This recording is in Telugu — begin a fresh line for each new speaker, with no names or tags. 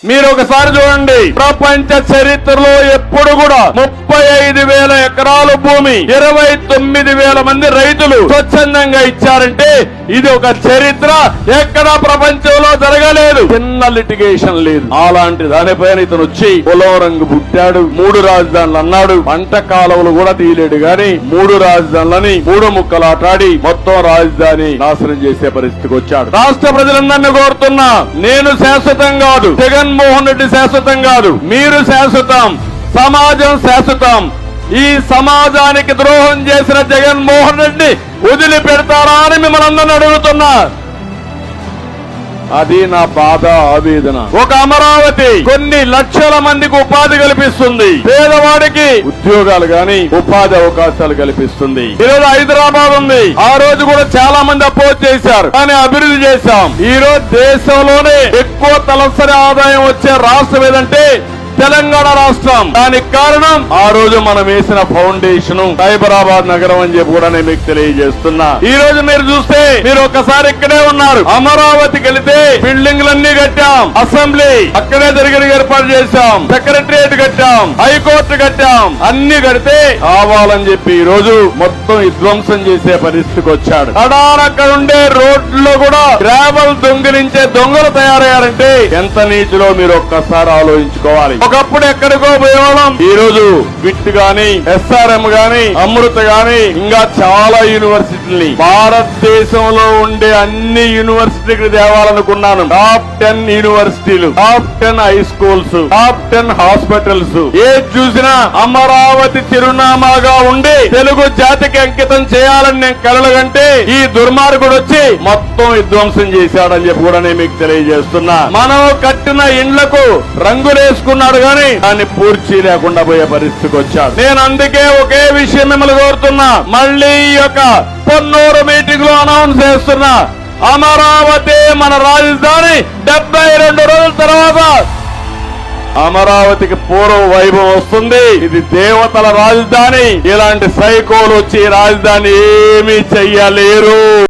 మీరు ఒకసారి చూడండి, ప్రపంచ చరిత్రలో ఎప్పుడు కూడా 35,000 ఎకరాలు భూమి 29,000 మంది రైతులు స్వచ్ఛందంగా ఇచ్చారంటే ఇది ఒక చరిత్ర. ఎక్కడ ప్రపంచంలో జరగలేదు. చిన్న లిటిగేషన్ లేదు. అలాంటి దానిపైన ఇతను వచ్చి పొలం రంగు పుట్టాడు, 3 రాజధానులు అన్నాడు. పంట కాలువలు కూడా తీయలేడు గాని 3 రాజధానులని 3 ముక్కలాటాడి మొత్తం రాజధాని నాశనం చేసే పరిస్థితికి వచ్చాడు. రాష్ట్ర ప్రజలందరినీ కోరుతున్నా, నేను శాశ్వతం కాదు, జగన్మోహన్ రెడ్డి శాశ్వతం కాదు, మీరు శాశ్వతం, సమాజం శాశ్వతం. ఈ సమాజానికి ద్రోహం చేసిన జగన్మోహన్ రెడ్డి వదిలిపెడతారా అని మిమ్మల్ని అందరినీ అడుగుతున్నా. అది నా బాధ, ఆవేదన. ఒక అమరావతి కొన్ని లక్షల మందికి ఉపాధి కల్పిస్తుంది, పేదవాడికి ఉద్యోగాలు గాని ఉపాధి అవకాశాలు కల్పిస్తుంది. ఈరోజు హైదరాబాద్ ఉంది, ఆ రోజు కూడా చాలా మంది అపోజ్ చేశారు, కానీ అభివృద్ధి చేశాం. ఈ రోజు దేశంలోనే ఎక్కువ తలసరి ఆదాయం వచ్చే రాష్ట్రం ఏదంటే తెలంగాణ రాష్ట్రం. దానికి కారణం ఆ రోజు మనం వేసిన ఫౌండేషన్ సైబరాబాద్ నగరం అని చెప్పి కూడా నేను మీకు తెలియజేస్తున్నా. ఈ రోజు మీరు చూస్తే మీరు ఒక్కసారి ఇక్కడే ఉన్నారు, అమరావతికి వెళితే బిల్డింగ్లన్నీ కట్టాం, అసెంబ్లీ అక్కడే జరిగిన ఏర్పాటు చేశాం, సెక్రటరియట్ కట్టాం, హైకోర్టు కట్టాం. అన్ని కడితే కావాలని చెప్పి ఈ రోజు మొత్తం విధ్వంసం చేసే పరిస్థితికి వచ్చాడు. అక్కడ ఉండే రోడ్లలో కూడా గ్రావెల్ దొంగిలించే దొంగలు తయారయ్యారంటే ఎంత నీతిలో మీరు ఒక్కసారి ఆలోచించుకోవాలి. ఒకప్పుడు ఎక్కడికో పోయేవాళ్ళం, ఈ రోజు విట్ గాని, ఎస్ఆర్ఎం గాని, అమృత గాని, ఇంకా చాలా యూనివర్సిటీని భారతదేశంలో ఉండే అన్ని యూనివర్సిటీకి తేవాలనుకున్నాను. టాప్ 10 యూనివర్సిటీలు, top 10 high schools, top 10 hospitals, ఏది చూసినా అమరావతి చిరునామాగా ఉండి తెలుగు జాతికి అంకితం చేయాలని నేను కలలుగంటే ఈ దుర్మార్గుడు వచ్చి మొత్తం విధ్వంసం చేశాడని చెప్పి కూడా నేను మీకు తెలియజేస్తున్నా. మనం కట్టిన ఇండ్లకు రంగులేసుకున్నాడు గాని దాన్ని పూర్తి లేకుండా పోయే పరిస్థితికి వచ్చాడు. నేను అందుకే ఒకే విషయం మిమ్మల్ని కోరుతున్నా, మళ్ళీ ఈ యొక్క పొన్నూరు మీటింగ్ లో అనౌన్స్ చేస్తున్నా, అమరావతి మన రాజధాని. 72 రోజుల తర్వాత అమరావతికి పూర్వ వైభవం వస్తుంది. ఇది దేవతల రాజధాని. ఇలాంటి సైకోలు వచ్చి రాజధాని ఏమీ చెయ్యలేరు.